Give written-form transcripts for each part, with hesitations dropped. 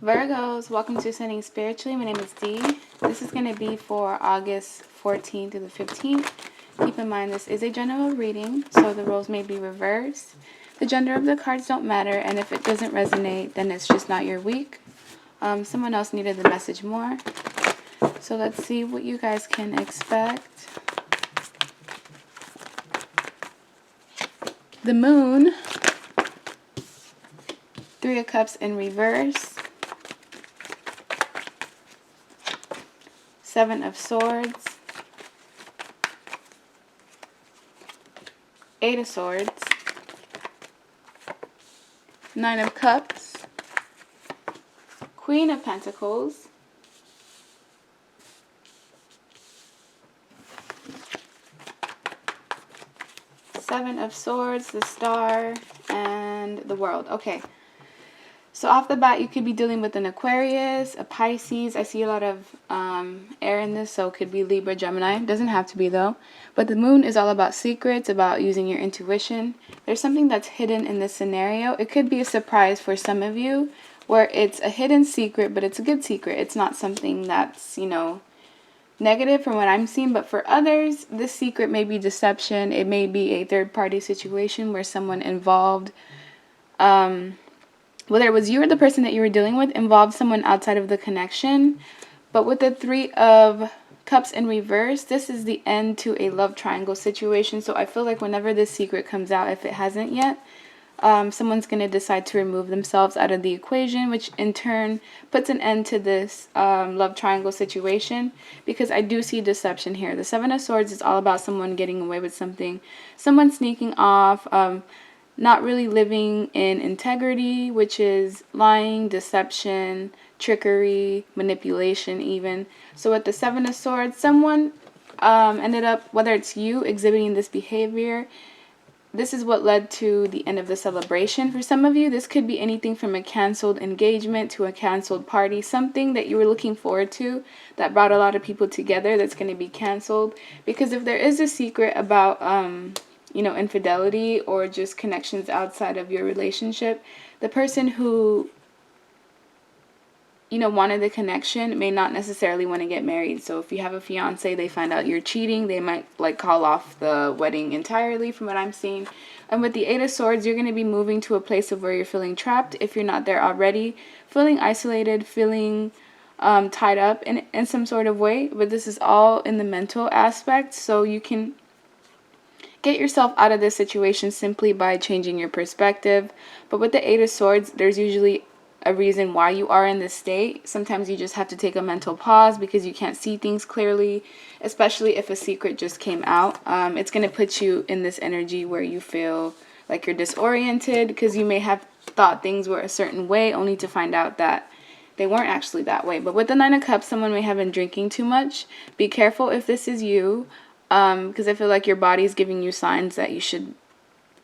Virgos, welcome to Ascending Spiritually. My name is Dee. This is going to be for August 14th through the 15th. Keep in mind this is a general reading, so the roles may be reversed. The gender of the cards don't matter, and if it doesn't resonate, then it's just not your week. Someone else needed the message more. So let's see what you guys can expect. The Moon, Three of Cups in reverse. Seven of Swords, Eight of Swords, Nine of Cups, Queen of Pentacles, Seven of Swords, the Star, and the World. Okay. So off the bat, you could be dealing with an Aquarius, a Pisces. I see a lot of air in this, so it could be Libra, Gemini. Doesn't have to be, though. But the Moon is all about secrets, about using your intuition. There's something that's hidden in this scenario. It could be a surprise for some of you, where it's a hidden secret, but it's a good secret. It's not something that's, negative from what I'm seeing. But for others, this secret may be deception. It may be a third-party situation where someone involved... whether it was you or the person that you were dealing with, involved someone outside of the connection. But with the Three of Cups in reverse, this is the end to a love triangle situation. So I feel like whenever this secret comes out, if it hasn't yet, someone's going to decide to remove themselves out of the equation, which in turn puts an end to this love triangle situation, because I do see deception here. The Seven of Swords is all about someone getting away with something, someone sneaking off, not really living in integrity, which is lying, deception, trickery, manipulation even. So with the Seven of Swords, someone ended up, whether it's you, exhibiting this behavior. This is what led to the end of the celebration. For some of you, this could be anything from a canceled engagement to a canceled party, something that you were looking forward to that brought a lot of people together that's going to be canceled. Because if there is a secret about infidelity or just connections outside of your relationship, the person who, wanted the connection may not necessarily want to get married. So if you have a fiance, they find out you're cheating, they might call off the wedding entirely from what I'm seeing. And with the Eight of Swords, you're going to be moving to a place of where you're feeling trapped if you're not there already, feeling isolated, feeling tied up in some sort of way. But this is all in the mental aspect, so you can get yourself out of this situation simply by changing your perspective. But with the Eight of Swords, there's usually a reason why you are in this state. Sometimes you just have to take a mental pause because you can't see things clearly, especially if a secret just came out. It's going to put you in this energy where you feel like you're disoriented because you may have thought things were a certain way only to find out that they weren't actually that way. But with the Nine of Cups, someone may have been drinking too much. Be careful if this is you. Because I feel like your body's giving you signs that you should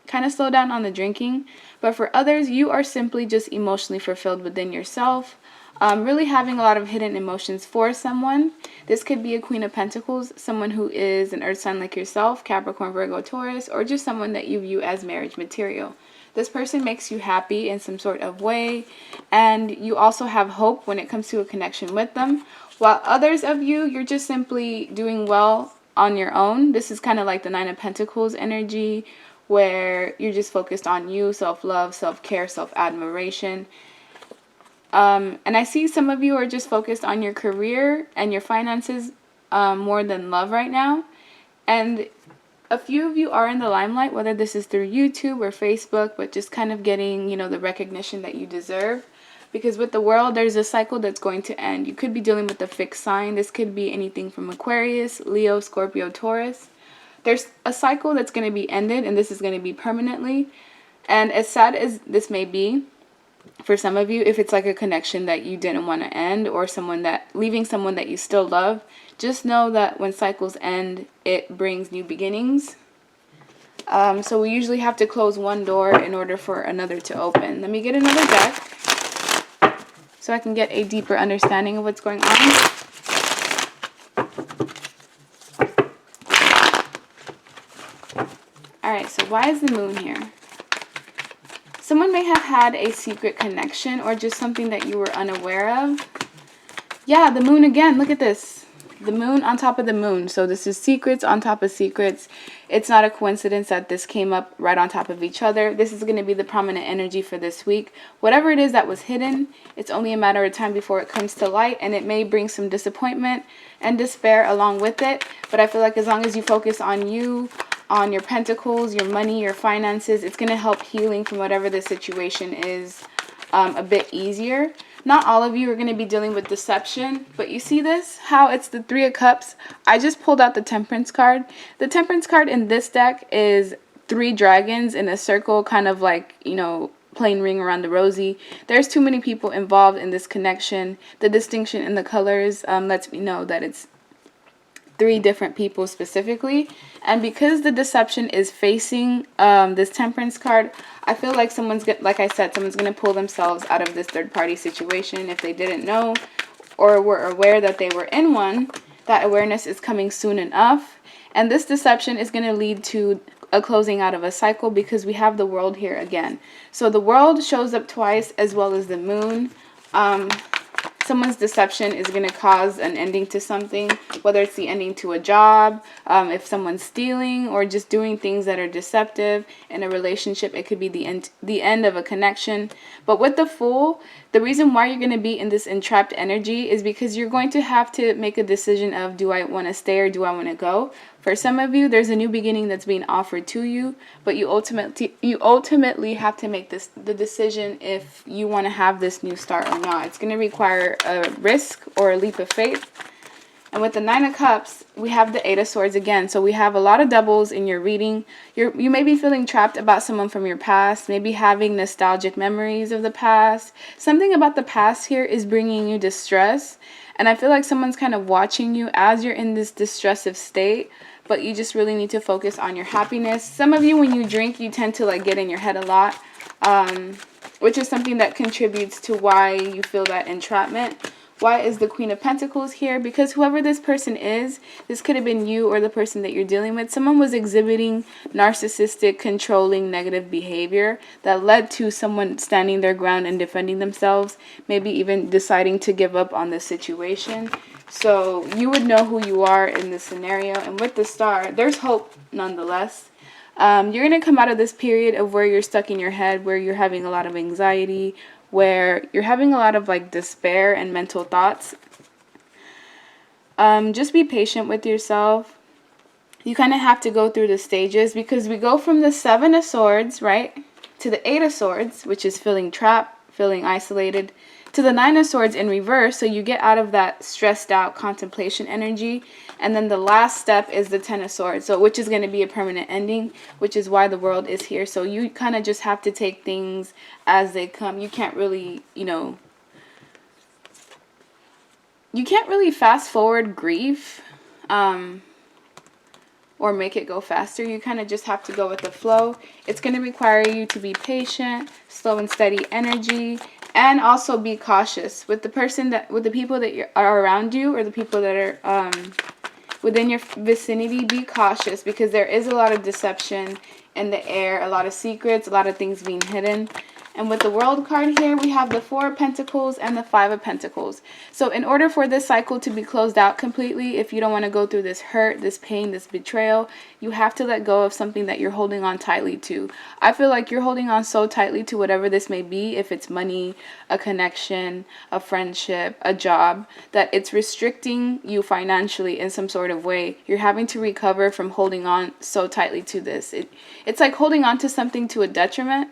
kind of slow down on the drinking. But for others, you are simply just emotionally fulfilled within yourself. Really having a lot of hidden emotions for someone. This could be a Queen of Pentacles, someone who is an earth sign like yourself, Capricorn, Virgo, Taurus, or just someone that you view as marriage material. This person makes you happy in some sort of way, and you also have hope when it comes to a connection with them. While others of you, you're just simply doing well on your own. This is kind of like the Nine of Pentacles energy, where you're just focused on you, self-love, self-care, self-admiration. And I see some of you are just focused on your career and your finances more than love right now. And a few of you are in the limelight, whether this is through YouTube or Facebook, but just kind of getting, the recognition that you deserve. Because with the world, there's a cycle that's going to end. You could be dealing with a fixed sign. This could be anything from Aquarius, Leo, Scorpio, Taurus. There's a cycle that's going to be ended, and this is going to be permanently. And as sad as this may be, for some of you, if it's like a connection that you didn't want to end, or leaving someone that you still love, just know that when cycles end, it brings new beginnings. So we usually have to close one door in order for another to open. Let me get another deck so I can get a deeper understanding of what's going on. Alright, so why is the Moon here? Someone may have had a secret connection or just something that you were unaware of. Yeah, the moon again. Look at this. The moon on top of the moon. So this is secrets on top of secrets. It's not a coincidence that this came up right on top of each other. This is going to be the prominent energy for this week. Whatever it is that was hidden, it's only a matter of time before it comes to light, and it may bring some disappointment and despair along with it. But I feel like as long as you focus on you, on your pentacles, your money, your finances, it's going to help healing from whatever the situation is a bit easier. Not all of you are going to be dealing with deception, but you see this? How it's the Three of Cups? I just pulled out the Temperance card. The Temperance card in this deck is 3 dragons in a circle, kind of like, you know, playing Ring Around the Rosie. There's too many people involved in this connection. The distinction in the colors lets me know that it's 3 different people specifically. And because the deception is facing this Temperance card, I feel like like I said, someone's going to pull themselves out of this third-party situation if they didn't know or were aware that they were in one. That awareness is coming soon enough. And this deception is going to lead to a closing out of a cycle because we have the World here again. So the World shows up twice as well as the Moon. Someone's deception is going to cause an ending to something, whether it's the ending to a job, if someone's stealing or just doing things that are deceptive in a relationship. It could be the end of a connection. But with the Fool, the reason why you're going to be in this entrapped energy is because you're going to have to make a decision of, do I want to stay or do I want to go? For some of you, there's a new beginning that's being offered to you, but you ultimately have to make the decision if you want to have this new start or not. It's going to require a risk or a leap of faith. And with the Nine of Cups, we have the Eight of Swords again. So we have a lot of doubles in your reading. You may be feeling trapped about someone from your past, maybe having nostalgic memories of the past. Something about the past here is bringing you distress. And I feel like someone's kind of watching you as you're in this distressive state, but you just really need to focus on your happiness. Some of you, when you drink, you tend to like get in your head a lot, which is something that contributes to why you feel that entrapment. Why is the Queen of Pentacles here? Because whoever this person is, this could have been you or the person that you're dealing with. Someone was exhibiting narcissistic, controlling, negative behavior that led to someone standing their ground and defending themselves, maybe even deciding to give up on this situation. So you would know who you are in this scenario. And with the Star, there's hope nonetheless. You're going to come out of this period of where you're stuck in your head, where you're having a lot of anxiety, where you're having a lot of like despair and mental thoughts. Just be patient with yourself. You kind of have to go through the stages because we go from the Seven of Swords, right, to the Eight of Swords, which is feeling trapped, feeling isolated, to the Nine of Swords in reverse. So you get out of that stressed out contemplation energy. And then the last step is the Ten of Swords, so which is going to be a permanent ending, which is why the World is here. So you kind of just have to take things as they come. You can't really, you can't really fast forward grief or make it go faster. You kind of just have to go with the flow. It's going to require you to be patient, slow and steady energy, and also be cautious with the people that are around you, or the people that are within your vicinity. Be cautious because there is a lot of deception in the air, a lot of secrets, a lot of things being hidden. And with the World card here, we have the Four of Pentacles and the Five of Pentacles. So in order for this cycle to be closed out completely, if you don't want to go through this hurt, this pain, this betrayal, you have to let go of something that you're holding on tightly to. I feel like you're holding on so tightly to whatever this may be, if it's money, a connection, a friendship, a job, that it's restricting you financially in some sort of way. You're having to recover from holding on so tightly to this. It's like holding on to something to a detriment.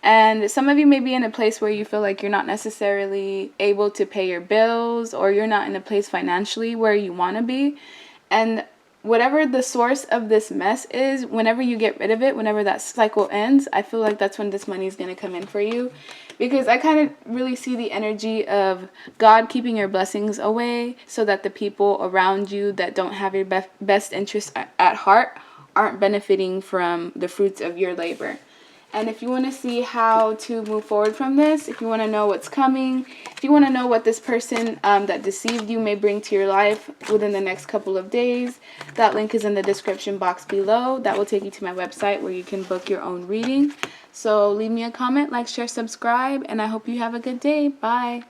And some of you may be in a place where you feel like you're not necessarily able to pay your bills, or you're not in a place financially where you want to be. And whatever the source of this mess is, whenever you get rid of it, whenever that cycle ends, I feel like that's when this money is going to come in for you. Because I kind of really see the energy of God keeping your blessings away so that the people around you that don't have your best interests at heart aren't benefiting from the fruits of your labor. And if you want to see how to move forward from this, if you want to know what's coming, if you want to know what this person that deceived you may bring to your life within the next couple of days, that link is in the description box below. That will take you to my website where you can book your own reading. So leave me a comment, like, share, subscribe, and I hope you have a good day. Bye.